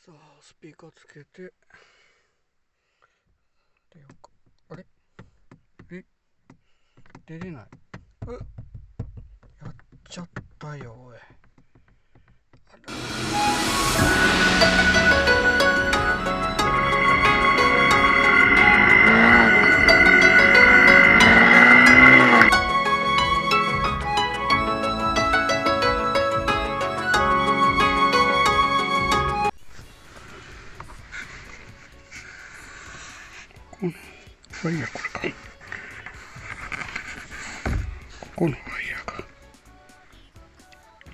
さあスピーカーつけて出ようか。あれ出れない。やっちゃったよおい。ワイヤーこれか。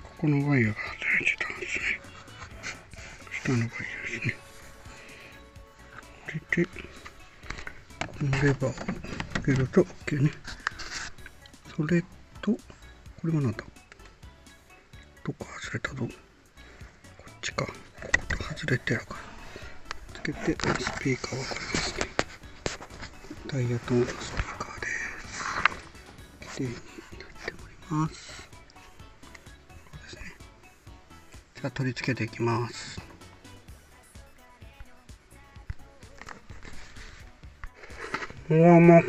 ここのワイヤーが外れてたんですね。下のワイヤーですね。でこのレバーを上げると OK ね。それとこれはなんだ、どこ外れたぞ。こっちか。ここと外れてやからつけて、スピーカーはこれですね。タイヤとスピーカーです。きれいになっております。そうですね。じゃあ取り付けていきます。うわ、まあ、